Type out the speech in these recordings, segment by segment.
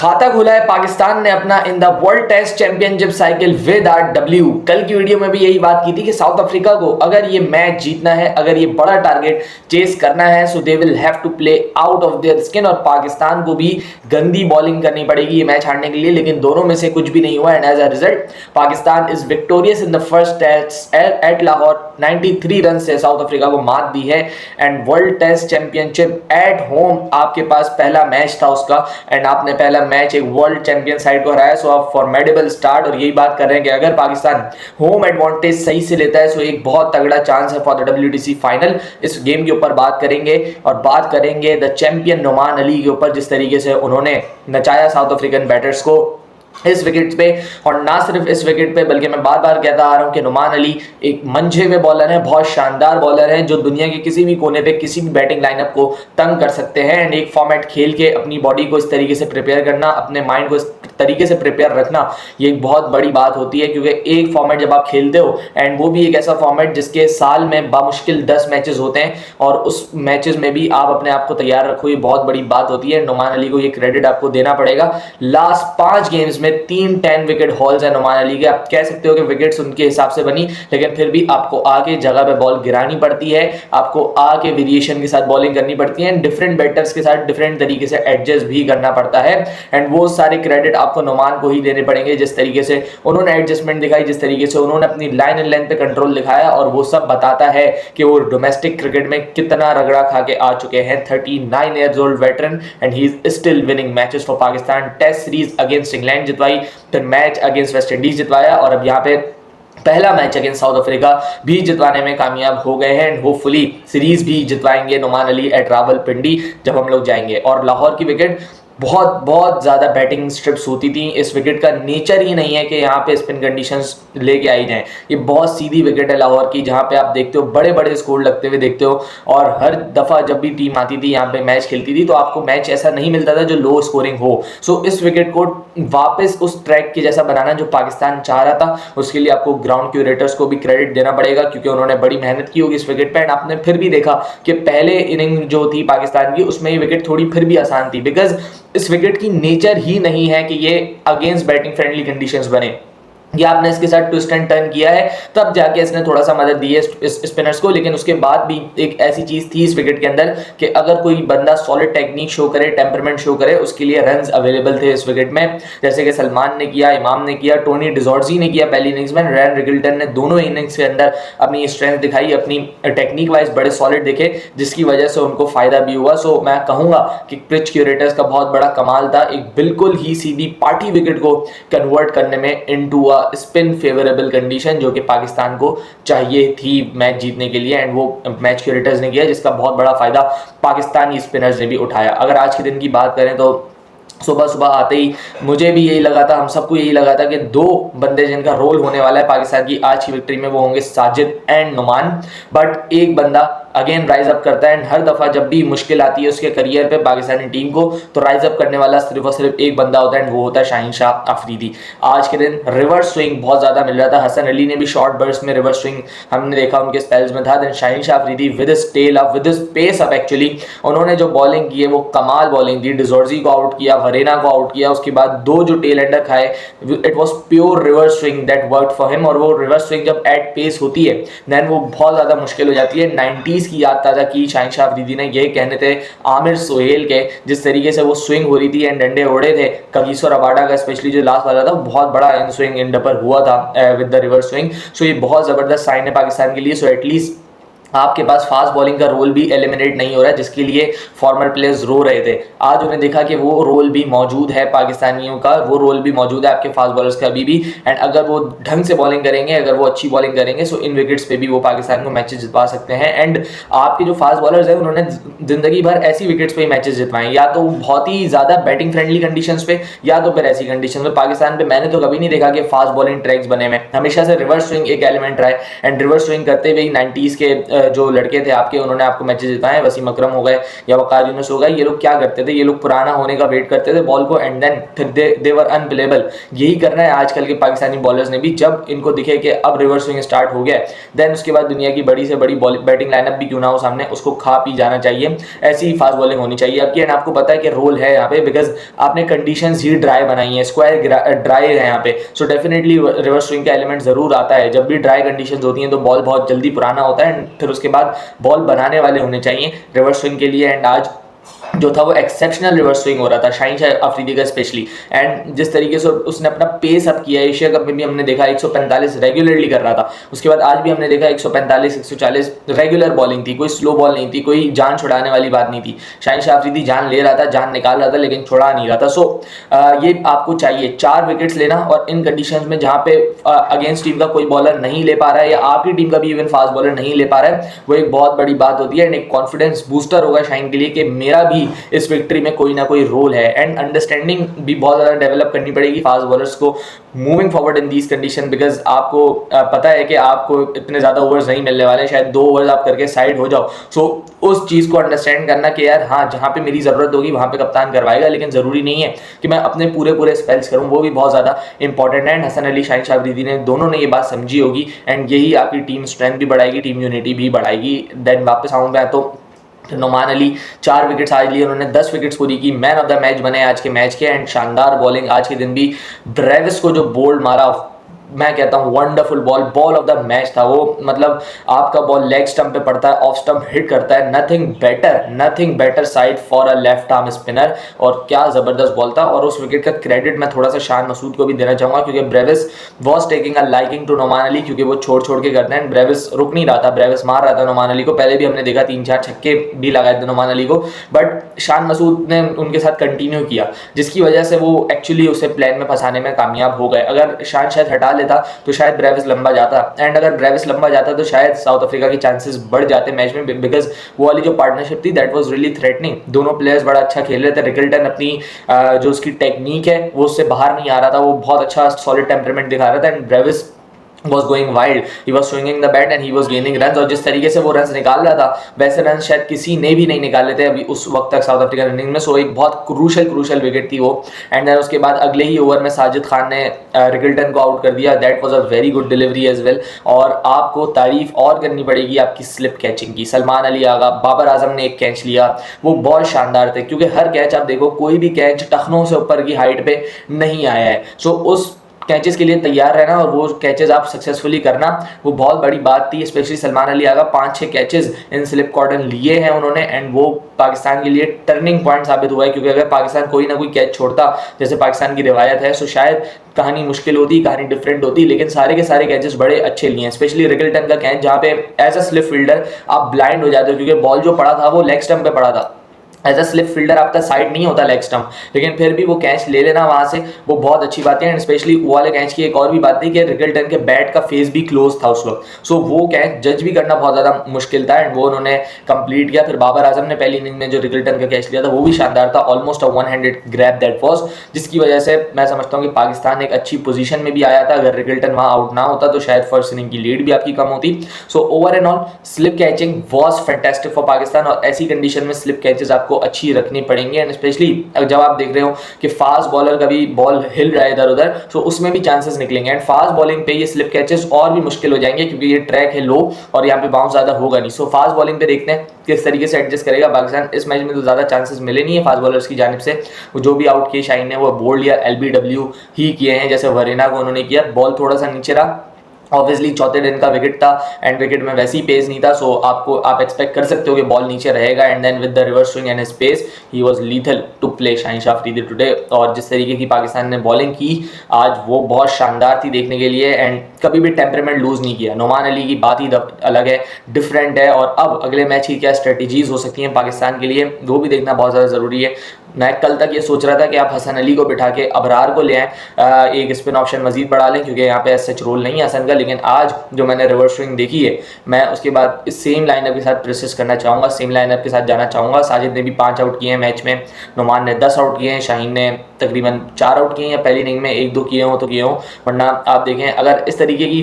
खाता खोला है पाकिस्तान ने अपना in the world test championship cycle with R W. कल की वीडियो में भी यही बात की थी कि साउथ अफ्रीका को अगर ये मैच जीतना है, अगर ये बड़ा टारगेट चेस करना है, so they will have to play out of their skin और पाकिस्तान को भी गंदी बॉलिंग करनी पड़ेगी ये मैच हारने के लिए। लेकिन दोनों में से कुछ भी नहीं हुआ and as a result Pakistan is victorious in the first test at Lahore. 93 run से साउथ अफ्रीका को मात दी है and world test championship at home आपके पास पहला मैच था उसका एंड आपने पहला मैच एक वर्ल्ड चैंपियन साइड को हराया। सो आप फॉर्मेडेबल स्टार्ट और यही बात कर रहे हैं कि अगर पाकिस्तान होम एडवांटेज सही से लेता है सो एक बहुत तगड़ा चांस है फॉर द WTC फाइनल। इस गेम के ऊपर बात करेंगे और बात करेंगे द चैंपियन नुमान अली के ऊपर, जिस तरीके से उन्होंने नचाया साउथ अफ्रीकन बैटर्स को इस विकेट पे। और ना सिर्फ इस विकेट पे बल्कि मैं बार बार कहता आ रहा हूं कि नुमान अली एक मंझे हुए बॉलर है, बहुत शानदार बॉलर है जो दुनिया के किसी भी कोने पे किसी भी बैटिंग लाइनअप को तंग कर सकते हैं। एंड एक फॉर्मेट खेल के अपनी बॉडी को इस तरीके से प्रिपेयर करना, अपने माइंड को इस तरीके से प्रिपेयर रखना, ये एक बहुत बड़ी बात होती है क्योंकि एक फॉर्मेट जब आप खेलते हो एंड वो भी एक ऐसा फॉर्मेट जिसके साल में बामुश्किल 10 मैचेस होते हैं और उस मैचेस में भी आप अपने आप को तैयार रखो, ये बहुत बड़ी बात होती है। नुमान अली को ये क्रेडिट आपको देना पड़ेगा। लास्ट 5 गेम्स में 10 विकेट हॉल्स है नुमान अली के। आप कह सकते हो कि विकेट्स उनके हिसाब से बनी, लेकिन फिर भी आपको आके जगह पे बॉल गिरानी पड़ती है, आपको आके वेरिएशन के साथ बॉलिंग करनी पड़ती है, डिफरेंट बैटर्स के साथ डिफरेंट तरीके से एडजस्ट भी करना पड़ता है एंड वो सारे क्रेडिट आपको नुमान को ही देने पड़ेंगे। जिस तरीके से उन्होंने एडजस्टमेंट दिखाई, जिस तरीके से उन्होंने अपनी लाइन एंड लेंथ पे कंट्रोल दिखाया, और वो सब बताता है कि वो डोमेस्टिक क्रिकेट में कितना रगड़ा खा के आ चुके हैं। 39 years old veteran and he is still winning matches for Pakistan. Test series against England जितवाई, फिर मैच अगेंस्ट वेस्ट इंडीज जितवाया और अब यहाँ पे पहला मैच अगेंस्ट साउथ अफ्रीका भी जितवाने में कामयाब हो गए हैं एंड होपफुली सीरीज भी जितवाएंगे नुमान अली एट रावलपिंडी जब हम लोग जाएंगे। और लाहौर की विकेट बहुत ज़्यादा बैटिंग स्ट्रिप्स होती थी। इस विकेट का नेचर ही नहीं है कि यहाँ पे स्पिन कंडीशंस लेके आई जाएं। ये बहुत सीधी विकेट है लाहौर की, जहाँ पे आप देखते हो बड़े बड़े स्कोर लगते हुए देखते हो। और हर दफ़ा जब भी टीम आती थी यहाँ पे मैच खेलती थी तो आपको मैच ऐसा नहीं मिलता था जो लो स्कोरिंग हो। सो इस विकेट को वापस उस ट्रैक के जैसा बनाना जो पाकिस्तान चाह रहा था, उसके लिए आपको ग्राउंड क्यूरेटर्स को भी क्रेडिट देना पड़ेगा क्योंकि उन्होंने बड़ी मेहनत की होगी इस विकेट पर। एंड आपने फिर भी देखा कि पहले इनिंग जो थी पाकिस्तान की उसमें ये विकेट थोड़ी फिर भी आसान थी बिकॉज इस विकेट की नेचर ही नहीं है कि ये अगेंस्ट बैटिंग फ्रेंडली कंडीशंस बने। या आपने इसके साथ ट्विस्ट एंड टर्न किया है तब जाके इसने थोड़ा सा मदद दी है स्पिनर्स को, लेकिन उसके बाद भी एक ऐसी चीज थी इस विकेट के अंदर कि अगर कोई बंदा सॉलिड टेक्निक शो करे, टेम्परमेंट शो करे, उसके लिए रन्स अवेलेबल थे इस विकेट में। जैसे कि सलमान ने किया, इमाम ने किया, टोनी डिजॉर्जी ने किया पहली इनिंग्स में, रैन रिगल्टन ने दोनों इनिंग्स के अंदर अपनी स्ट्रेंथ दिखाई, अपनी टेक्निक वाइज बड़े सॉलिड दिखे, जिसकी वजह से उनको फायदा भी हुआ। सो मैं कहूंगा कि पिच क्यूरेटर्स का बहुत बड़ा कमाल था एक बिल्कुल ही सीधी पार्टी विकेट को कन्वर्ट करने में into a spin favourable condition जो कि पाकिस्तान को चाहिए थी मैच जीतने के लिए। एंड वो मैच क्यूरेटर्स ने किया जिसका बहुत बड़ा फायदा पाकिस्तानी स्पिनर्स ने भी उठाया। अगर आज के दिन की बात करें तो सुबह सुबह आते ही मुझे भी यही लगा था, हम सबको यही लगा था कि 2 बंदे जिनका रोल होने वाला है पाकिस्तान की आज की विक्ट्री में वो होंगे साजिद एंड नुमान। बट एक बंदा अगेन राइज अप करता है एंड हर दफा जब भी मुश्किल आती है उसके करियर पे पाकिस्तानी टीम को तो राइज अप करने वाला सिर्फ और सिर्फ एक बंदा होता है एंड वो होता है शाहीन शाह अफरीदी। आज के दिन रिवर्स स्विंग बहुत ज्यादा मिल रहा था, हसन अली ने भी शॉर्ट बर्स्ट में रिवर्स स्विंग हमने देखा उनके स्पेल्स में था। Then Shaheen Shah Afridi with his tail up, with his pace up, actually उन्होंने जो बॉलिंग की है वो कमाल बॉलिंग थी। डिजॉर्जी को आउट किया, वरेना को आउट किया, उसके बाद 2 जो टेल एंडर खाए, it was pure reverse swing that worked for him. और वो रिवर्स स्विंग जब एट पेस होती है देन वो बहुत ज्यादा मुश्किल हो जाती है। 90s की याद ताजा की शाहीन शाह अफरीदी ने, ये कहने थे आमिर सोहेल के, जिस तरीके से वो स्विंग हो रही थी एंड डंडे उड़े थे। कगिसो रबाडा का स्पेशली जो लास्ट वाला था बहुत बड़ा इन स्विंग इन पर हुआ था विद द रिवर्स स्विंग। सो ये बहुत जबरदस्त साइन है पाकिस्तान के लिए। सो एटलीस्ट आपके पास फास्ट बॉलिंग का रोल भी एलिमिनेट नहीं हो रहा है जिसके लिए फॉर्मर प्लेयर्स रो रहे थे। आज उन्हें देखा कि वो रोल भी मौजूद है पाकिस्तानियों का, वो रोल भी मौजूद है आपके फास्ट बॉलर्स का अभी भी। एंड अगर वो ढंग से बॉलिंग करेंगे, अगर वो अच्छी बॉलिंग करेंगे सो इन विकेट्स पे भी वो पाकिस्तान को मैचेस जितवा सकते हैं। एंड आपके जो फास्ट बॉलर्स हैं उन्होंने जिंदगी भर ऐसी विकेट्स पे ही मैचेस जितवाए, या तो बहुत ही ज्यादा बैटिंग फ्रेंडली कंडीशंस पे या तो फिर ऐसी कंडीशन में। पाकिस्तान पे मैंने तो कभी नहीं देखा कि फास्ट बॉलिंग ट्रैक्स बने में, हमेशा से रिवर्स स्विंग एक एलिमेंट रहा है एंड रिवर्स स्विंग करते हुए 90s के जो लड़के थे आपके, उन्होंने आपको मैचेस जिताए, वसीम अकरम हो गए या वकार यूनुस हो गए, ये लोग क्या करते थे, ये लोग पुराना होने का वेट करते थे बॉल को, एंड देन फिर दे वर अनप्लेबल। यही करना है आजकल के पाकिस्तानी बॉलर्स ने भी, जब इनको दिखे कि अब रिवर्स स्विंग स्टार्ट हो गया, देन उसके बाद दुनिया की बड़ी से बड़ी बैटिंग लाइनअप भी क्यों ना हो सामने, उसको खा पी जाना चाहिए। ऐसी ही फास्ट बॉलिंग होनी चाहिए आपकी। एंड आपको पता है कि रोल है यहाँ पे, बिकॉज आपने कंडीशंस ही ड्राई बनाई है, स्क्वायर ड्राई है यहाँ पे, सो डेफिनेटली रिवर्स स्विंग का एलिमेंट जरूर आता है। जब भी ड्राई कंडीशंस होती हैं तो बॉल बहुत जल्दी पुराना होता है, एंड फिर उसके बाद बॉल बनाने वाले होने चाहिए रिवर्स स्विंग के लिए। एंड आज जो था वो एक्सेप्शनल रिवर्स स्विंग हो रहा था शाहीन शाह अफरीदी का स्पेशली, एंड जिस तरीके से उसने अपना पेस अप किया, एशिया कप में भी हमने देखा 145 रेगुलरली कर रहा था, उसके बाद आज भी हमने देखा 145 140 रेगुलर बॉलिंग थी, कोई स्लो बॉल नहीं थी, कोई जान छुड़ाने वाली बात नहीं थी। शाहीन शाह अफरीदी जान ले रहा था, जान निकाल रहा था, लेकिन छुड़ा नहीं रहा था। सो ये आपको चाहिए 4 विकेट्स लेना, और इन कंडीशन में जहाँ पे अगेंस्ट टीम का कोई बॉलर नहीं ले पा रहा है या आपकी टीम का भी इवन फास्ट बॉलर नहीं ले पा रहा है, वो एक बहुत बड़ी बात होती है, एंड एक कॉन्फिडेंस बूस्टर होगा शाहीन के लिए कि मेरा भी इस विक्ट्री में कोई ना कोई रोल है। एंड अंडरस्टैंडिंग भी बहुत ज़्यादा डेवलप करनी पड़ेगी फास्ट बॉलर्स को moving forward in these condition, because आपको पता है कि आपको इतने ज़्यादा ओवर्स नहीं मिलने वाले, शायद 2 ओवर्स आप करके साइड हो जाओ। सो उस चीज़ को अंडरस्टैंड करना कि यार हाँ, जहाँ पे मेरी ज़रूरत होगी वहाँ पे कप्तान करवाएगा, लेकिन ज़रूरी नहीं है कि मैं अपने पूरे स्पेल्स करूँ, वो भी बहुत ज़्यादा इंपॉर्टेंट है। हसन अली, शाहीन शाह अफरीदी ने दोनों ने ये बात समझी होगी, एंड यही आपकी टीम स्ट्रेंथ भी बढ़ाएगी, टीम यूनिटी भी बढ़ाएगी। देन वापस आऊँ मैं तो नोमान अली 4 विकेट्स आज लिए, उन्होंने 10 विकेट्स पूरी की, मैन ऑफ द मैच बने आज के मैच के, एंड शानदार बॉलिंग आज के दिन भी। ब्रेविस को जो बोल्ड मारा, मैं कहता हूँ wonderful ball of the match था वो। मतलब आपका बॉल लेग स्टंप पे पड़ता है, ऑफ स्टंप हिट करता है, nothing better side for a left arm spinner, और क्या ज़बरदस्त बॉल था। और उस विकेट का क्रेडिट मैं थोड़ा सा शान मसूद को भी देना चाहूँगा, क्योंकि Brevis was taking a liking to Noman Ali, क्योंकि वो छोड़ के करते हैं, ब्रेविस रुक नहीं रहा था, ब्रेविस मार रहा था नोमान अली को। पहले भी हमने देखा 3-4 छक्के भी लगाए थे नोमान अली को, बट शान मसूद ने उनके साथ कंटिन्यू किया, जिसकी वजह से वो एक्चुअली उसे प्लान में फंसाने में कामयाब हो गए। अगर शान शायद हटा लेता तो शायद ब्रेविस लंबा जाता, एंड अगर ब्रेविस लंबा जाता तो शायद साउथ अफ्रीका के चांसेस बढ़ जाते मैच में, बिकॉज वो वाली जो पार्टनरशिप थी दैट वाज रियली थ्रेटनिंग। दोनों प्लेयर्स बड़ा अच्छा खेल रहे थे। रिकल्टन अपनी जो उसकी टेक्निक है वो उससे बाहर नहीं आ रहा था, वो बहुत अच्छा सॉलिड टेम्परामेंट दिखा रहा था, and Brevis was going wild, he was swinging the bat and he was gaining runs, और जिस तरीके से वो रन्स निकाल रहा था वैसे रन्स शायद किसी ने भी नहीं निकाले थे अभी उस वक्त तक साउथ अफ्रीका रनिंग में। सो एक बहुत क्रूशल विकेट थी वो, एंड देन उसके बाद अगले ही ओवर में साजिद खान ने रिकल्टन को आउट कर दिया। That was a very good delivery as well, और आपको तारीफ और करनी पड़ेगी आपकी स्लिप कैचिंग की। सलमान अली आगा, बाबर आजम ने एक कैच लिया, वो बहुत शानदार थे, क्योंकि हर कैच आप देखो, कोई भी कैच टखनों से ऊपर की हाइट पे नहीं आया है। सो उस कैचेस के लिए तैयार रहना और वो कैचेस आप सक्सेसफुली करना, वो बहुत बड़ी बात थी। स्पेशली सलमान अली आगा 5-6 कैचेस इन स्लिप कॉर्डन लिए हैं उन्होंने, एंड वो पाकिस्तान के लिए टर्निंग पॉइंट साबित हुआ है, क्योंकि अगर पाकिस्तान कोई ना कोई कैच छोड़ता, जैसे पाकिस्तान की रिवायत है, तो शायद कहानी मुश्किल होती, कहानी डिफरेंट होती, लेकिन सारे के सारे कैचेस बड़े अच्छे लिए हैं। स्पेशली रिकल्टन का कैच, जहाँ पे एज अ स्लिप फील्डर आप ब्लाइंड हो जाते हो, क्योंकि बॉल जो पड़ा था वो लेग स्टंप पे पड़ा था। एज अ स्लिप फील्डर आपका साइड नहीं होता लेग स्टंप, लेकिन फिर भी वो कैच ले लेना वहाँ से, वो बहुत अच्छी बात है। एंड स्पेशली वो वाले कैच की एक और भी बात थी कि रिकल्टन के बैट का फेस भी क्लोज था उस वक्त, सो वो कैच जज भी करना बहुत ज़्यादा मुश्किल था, एंड वो उन्होंने कंप्लीट किया। फिर बाबर आजम ने पहली इनिंग में जो रिकल्टन का कैच लिया था वो भी शानदार था, ऑलमोस्ट अ 1-हैंडेड ग्रैब दैट वाज, जिसकी वजह से मैं समझता हूँ कि पाकिस्तान एक अच्छी पोजीशन में भी आया था। अगर रिकल्टन वहाँ आउट ना होता तो शायद फर्स्ट इनिंग की लीड भी आपकी कम होती। So over and all slip catching was fantastic for Pakistan, और ऐसी कंडीशन में स्लिप कैचेस आपको अच्छी रखनी पड़ेंगे। एंड स्पेशली जब आप देख रहे हो कि फास्ट बॉलर का भी बॉल हिल रहा है इधर उधर, तो उसमें भी चांसेस निकलेंगे, एंड फास्ट बॉलिंग पे ये स्लिप कैचेस और भी मुश्किल हो जाएंगे, क्योंकि ये ट्रैक है लो और यहाँ पे बाउंस ज्यादा होगा नहीं। सो फास्ट बॉलिंग पे देखते हैं किस तरीके से एडजस्ट करेगा पाकिस्तान। इस मैच में तो ज्यादा चांसेस मिले नहीं है फास्ट बॉलर्स की जानिब से, जो भी आउट किए शाहीन ने वो बोल्ड या LBW ही किए हैं, जैसे वरेना को उन्होंने किया, बॉल थोड़ा सा नीचे रहा। ऑब्वियसली चौथे दिन का विकेट था, एंड विकेट में वैसे ही पेस नहीं था, सो आप एक्सपेक्ट कर सकते हो कि बॉल नीचे रहेगा, and then with the reverse swing and pace he was lethal to play Shaheen Shah Afridi today. और जिस तरीके की पाकिस्तान ने बॉलिंग की आज, वो बहुत शानदार थी देखने के लिए, एंड कभी भी टेम्परामेंट लूज नहीं किया। नोमान अली की बात ही अलग है, डिफरेंट है, और अब अगले मैच की क्या स्ट्रेटजीज हो सकती हैं पाकिस्तान के लिए, वो भी देखना बहुत ज़्यादा ज़रूरी है। मैं कल तक ये सोच रहा था कि आप हसन अली को बिठा के अबरार को ले आएँ, एक स्पिन ऑप्शन मजीद बढ़ा लें, क्योंकि यहाँ पे सच रोल नहीं है हसन का, लेकिन आज जो मैंने रिवर्स स्विंग देखी है, मैं उसके बाद इस सेम लाइनअप के साथ प्रोसेस करना चाहूँगा, सेम लाइनअप के साथ जाना चाहूँगा। साजिद ने भी 5 आउट किए हैं मैच में, नुमान ने 10 आउट किए हैं, शाहीन ने तकरीबन 4 आउट किए हैं, या पहली इनिंग में 1-2 किए हों तो किए हों, वरना आप देखें अगर इस तरीके की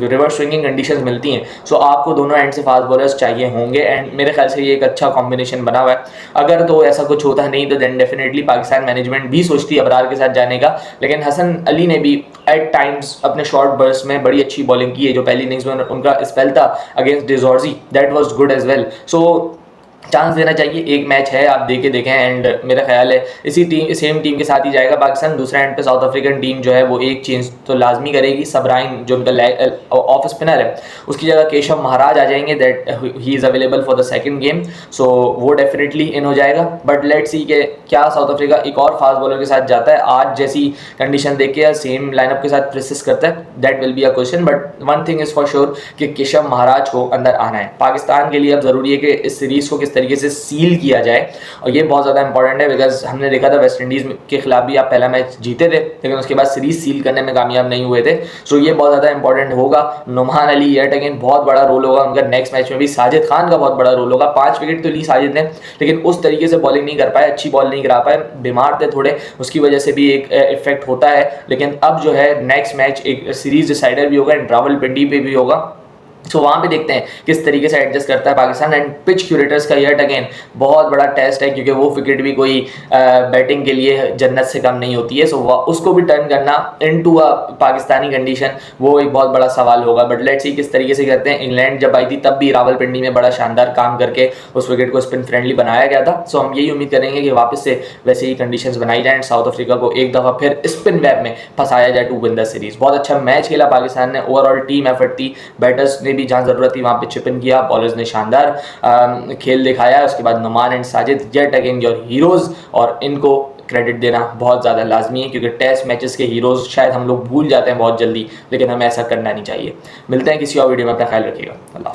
रिवर्स स्विंगिंग कंडीशंस मिलती हैं सो आपको दोनों एंड से फास्ट बॉलर्स चाहिए होंगे, एंड मेरे ख्याल से ये एक अच्छा कॉम्बिनेशन बना हुआ है। अगर तो ऐसा कुछ होता नहीं तो देन डेफिनेटली पाकिस्तान मैनेजमेंट भी सोचती है अबरार के साथ जाने का, लेकिन हसन अली ने भी एट टाइम्स अपने शॉर्ट बर्स्ट में बड़ी अच्छी बॉलिंग की है। जो पहली इनिंग्स में उनका स्पेल था against de Zorzi, that was good as well. So chance देना चाहिए, एक मैच है, आप देखे देखें, एंड मेरा ख्याल है इसी सेम टीम के साथ ही जाएगा पाकिस्तान। दूसरा एंड पे साउथ अफ्रीकन टीम जो है वो एक चेंज तो लाजमी करेगी, सबराइन जो उनका ऑफ स्पिनर है उसकी जगह केशव महाराज आ जाएंगे, that he is available for the second game, so वो डेफिनेटली इन हो जाएगा। बट लेट्स सी कि क्या साउथ अफ्रीका एक और फास्ट बॉलर के साथ जाता है आज जैसी कंडीशन देख के, सेम लाइनअप के साथ प्रेसिस करता है, that will be a question. But one thing is for sure कि केशव महाराज को अंदर आना है। पाकिस्तान के लिए अब ज़रूरी है कि इस सीरीज़ को किस तरीके से सील किया जाए, और ये बहुत ज़्यादा इंपॉर्टेंट है बिकॉज हमने देखा था वेस्ट इंडीज़ के खिलाफ भी आप पहला मैच जीते थे लेकिन उसके बाद सीरीज सील करने में कामयाब नहीं हुए थे। सो ये बहुत ज़्यादा इंपॉर्टेंट होगा। नुमान अली येट अगेन बहुत बड़ा रोल होगा उनका नेक्स्ट मैच में भी, साजिद खान का बहुत बड़ा रोल होगा। 5 विकेट तो ली साजिद ने, लेकिन उस तरीके से बॉलिंग नहीं कर पाए, अच्छी बॉल नहीं करा पाए, बीमार थे थोड़े, उसकी वजह से भी एक इफेक्ट होता है। लेकिन अब जो है नेक्स्ट मैच एक सीरीज डिसाइडर भी होगा एंड रावलपिंडी पे भी होगा, सो वहाँ पे देखते हैं किस तरीके से एडजस्ट करता है पाकिस्तान। एंड पिच क्यूरेटर्स का येट अगेन बहुत बड़ा टेस्ट है क्योंकि वो विकेट भी कोई बैटिंग के लिए जन्नत से कम नहीं होती है, सो उसको भी टर्न करना इनटू अ पाकिस्तानी कंडीशन वो एक बहुत बड़ा सवाल होगा। बट लेट्स सी किस तरीके से करते हैं। इंग्लैंड जब आई थी तब भी रावलपिंडी में बड़ा शानदार काम करके उस विकेट को स्पिन फ्रेंडली बनाया गया था, सो हम यही उम्मीद करेंगे कि वापस से वैसे ही कंडीशंस बनाई जाए, साउथ अफ्रीका को एक दफ़ा फिर स्पिन वेब में फंसाया जाए टू विन द सीरीज। बहुत अच्छा मैच खेला पाकिस्तान ने, ओवरऑल टीम एफर्ट थी, बैटर्स ने भी जहाँ ज़रूरत थी वहाँ पे चिप इन किया, बॉलर्स ने शानदार खेल दिखाया। उसके बाद Numan and Sajid yet again your heroes, और इनको क्रेडिट देना बहुत ज़्यादा लाजमी है क्योंकि टेस्ट मैचेस के हीरोज़ शायद हम लोग भूल जाते हैं बहुत जल्दी, लेकिन हमें ऐसा करना नहीं चाहिए। मिलते हैं किसी और वीडियो में, अपना ख्याल रखिएगा। अल्लाह।